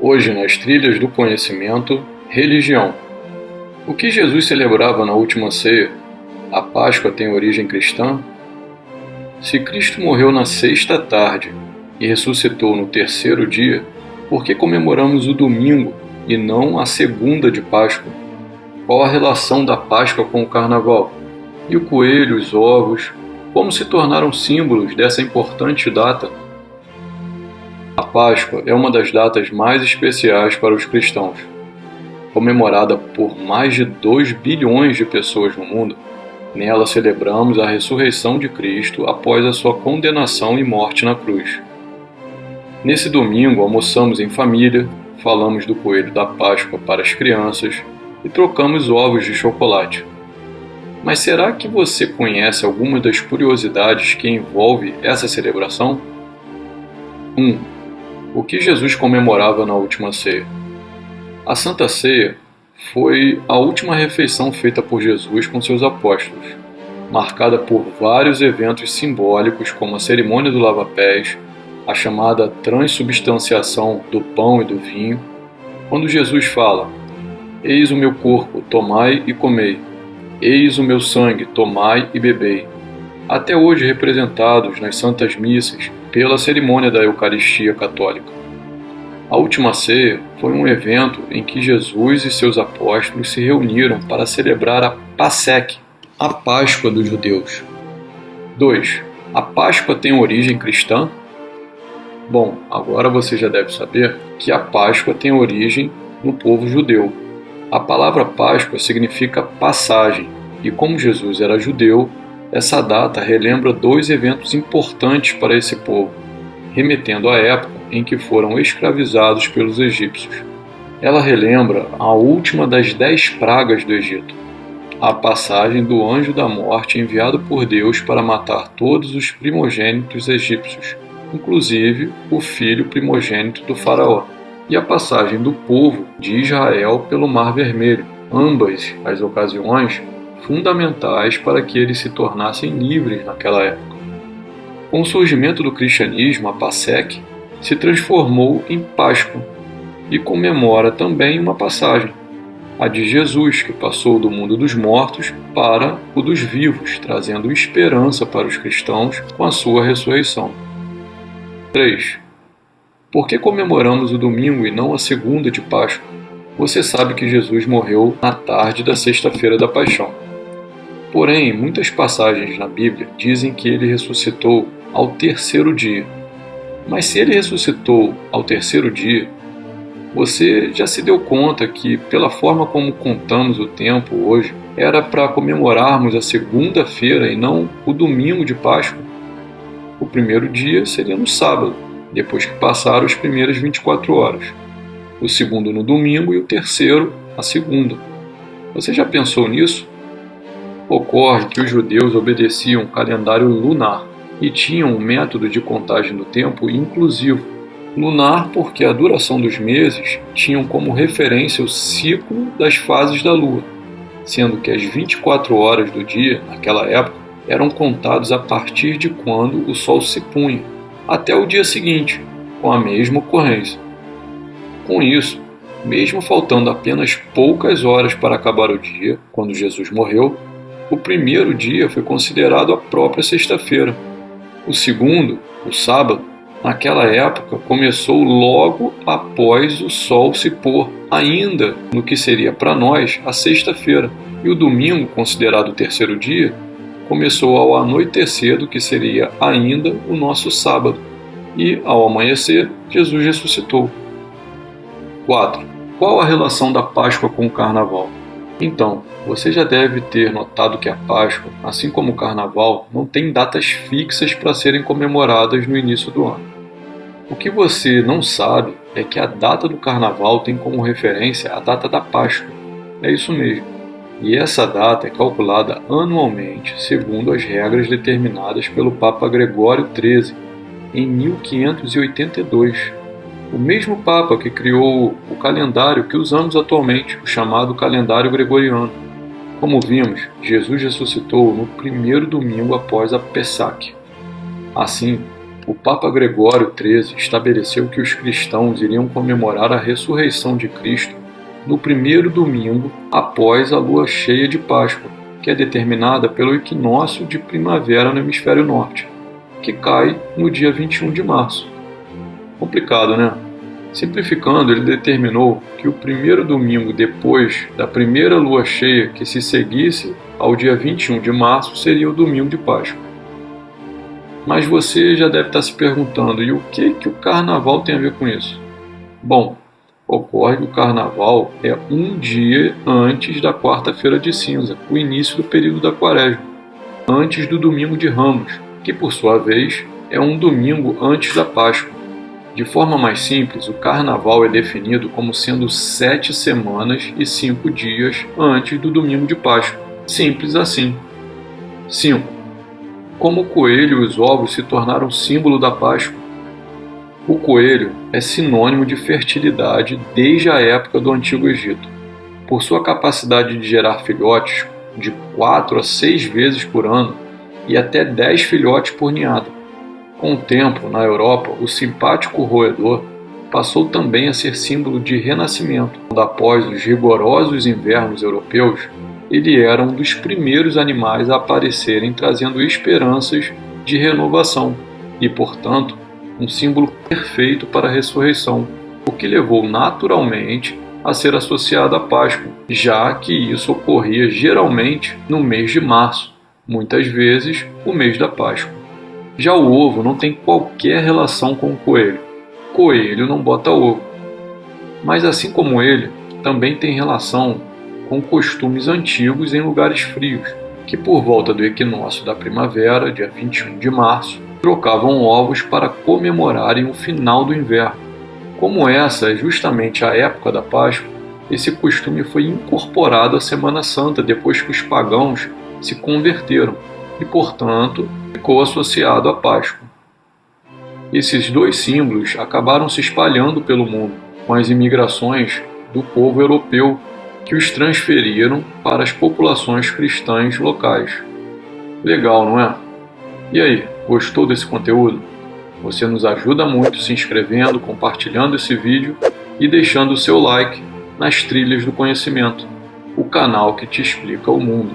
Hoje, nas trilhas do conhecimento, religião. O que Jesus celebrava na última ceia? A Páscoa tem origem cristã? Se Cristo morreu na sexta tarde e ressuscitou no terceiro dia, por que comemoramos o domingo e não a segunda de Páscoa? Qual a relação da Páscoa com o Carnaval? E o coelho, os ovos, como se tornaram símbolos dessa importante data? A Páscoa é uma das datas mais especiais para os cristãos. Comemorada por mais de 2 bilhões de pessoas no mundo, nela celebramos a ressurreição de Cristo após a sua condenação e morte na cruz. Nesse domingo almoçamos em família, falamos do coelho da Páscoa para as crianças e trocamos ovos de chocolate. Mas será que você conhece alguma das curiosidades que envolve essa celebração? 1. O que Jesus comemorava na última ceia? A Santa Ceia foi a última refeição feita por Jesus com seus apóstolos, marcada por vários eventos simbólicos como a cerimônia do lava-pés, a chamada transubstanciação do pão e do vinho, quando Jesus fala: "Eis o meu corpo, tomai e comei. Eis o meu sangue, tomai e bebei", até hoje representados nas Santas Missas pela cerimônia da Eucaristia Católica. A última ceia foi um evento em que Jesus e seus apóstolos se reuniram para celebrar a Passeque, a Páscoa dos judeus. 2. A Páscoa tem origem cristã? Bom, agora você já deve saber que a Páscoa tem origem no povo judeu. A palavra Páscoa significa passagem, e como Jesus era judeu, essa data relembra 2 eventos importantes para esse povo, remetendo à época em que foram escravizados pelos egípcios. Ela relembra a última das 10 pragas do Egito, a passagem do anjo da morte enviado por Deus para matar todos os primogênitos egípcios, inclusive o filho primogênito do faraó, e a passagem do povo de Israel pelo Mar Vermelho, ambas as ocasiões fundamentais para que eles se tornassem livres naquela época. Com o surgimento do cristianismo, a Passeque se transformou em Páscoa e comemora também uma passagem, a de Jesus, que passou do mundo dos mortos para o dos vivos, trazendo esperança para os cristãos com a sua ressurreição. 3. Por que comemoramos o domingo e não a segunda de Páscoa? Você sabe que Jesus morreu na tarde da sexta-feira da Paixão. Porém, muitas passagens na Bíblia dizem que ele ressuscitou ao terceiro dia. Mas se ele ressuscitou ao terceiro dia, você já se deu conta que, pela forma como contamos o tempo hoje, era para comemorarmos a segunda-feira e não o domingo de Páscoa? O primeiro dia seria no sábado, depois que passaram as primeiras 24 horas. O segundo no domingo e o terceiro na segunda. Você já pensou nisso? Ocorre que os judeus obedeciam um calendário lunar e tinham um método de contagem do tempo inclusivo. Lunar porque a duração dos meses tinham como referência o ciclo das fases da lua, sendo que as 24 horas do dia, naquela época, eram contados a partir de quando o sol se punha, até o dia seguinte, com a mesma ocorrência. Com isso, mesmo faltando apenas poucas horas para acabar o dia, quando Jesus morreu, o primeiro dia foi considerado a própria sexta-feira. O segundo, o sábado, naquela época começou logo após o sol se pôr, ainda no que seria para nós a sexta-feira. E o domingo, considerado o terceiro dia, começou ao anoitecer do que seria ainda o nosso sábado. E, ao amanhecer, Jesus ressuscitou. 4. Qual a relação da Páscoa com o Carnaval? Então, você já deve ter notado que a Páscoa, assim como o Carnaval, não tem datas fixas para serem comemoradas no início do ano. O que você não sabe é que a data do Carnaval tem como referência a data da Páscoa. É isso mesmo. E essa data é calculada anualmente, segundo as regras determinadas pelo Papa Gregório XIII, em 1582. O mesmo Papa que criou o calendário que usamos atualmente, o chamado calendário gregoriano. Como vimos, Jesus ressuscitou no primeiro domingo após a Pessac. Assim, o Papa Gregório XIII estabeleceu que os cristãos iriam comemorar a ressurreição de Cristo no primeiro domingo após a lua cheia de Páscoa, que é determinada pelo equinócio de primavera no hemisfério norte, que cai no dia 21 de março. Complicado, né? Simplificando, ele determinou que o primeiro domingo depois da primeira lua cheia que se seguisse ao dia 21 de março seria o domingo de Páscoa. Mas você já deve estar se perguntando, e o que o carnaval tem a ver com isso? Bom, ocorre que o carnaval é um dia antes da quarta-feira de cinza, o início do período da quaresma, antes do domingo de Ramos, que por sua vez é um domingo antes da Páscoa. De forma mais simples, o carnaval é definido como sendo 7 semanas e 5 dias antes do domingo de Páscoa. Simples assim. 5. Como o coelho e os ovos se tornaram símbolo da Páscoa. O coelho é sinônimo de fertilidade desde a época do Antigo Egito. Por sua capacidade de gerar filhotes de 4 a 6 vezes por ano e até 10 filhotes por ninhada. Com o tempo, na Europa, o simpático roedor passou também a ser símbolo de renascimento. Após os rigorosos invernos europeus, ele era um dos primeiros animais a aparecerem trazendo esperanças de renovação e, portanto, um símbolo perfeito para a ressurreição, o que levou naturalmente a ser associado à Páscoa, já que isso ocorria geralmente no mês de março, muitas vezes o mês da Páscoa. Já o ovo não tem qualquer relação com o coelho. Coelho não bota ovo. Mas assim como ele, também tem relação com costumes antigos em lugares frios, que por volta do equinócio da primavera, dia 21 de março, trocavam ovos para comemorarem o final do inverno. Como essa é justamente a época da Páscoa, esse costume foi incorporado à Semana Santa depois que os pagãos se converteram e, portanto, ficou associado à Páscoa. Esses dois símbolos acabaram se espalhando pelo mundo com as imigrações do povo europeu que os transferiram para as populações cristãs locais. Legal, não é? E aí, gostou desse conteúdo? Você nos ajuda muito se inscrevendo, compartilhando esse vídeo e deixando o seu like nas Trilhas do Conhecimento, o canal que te explica o mundo.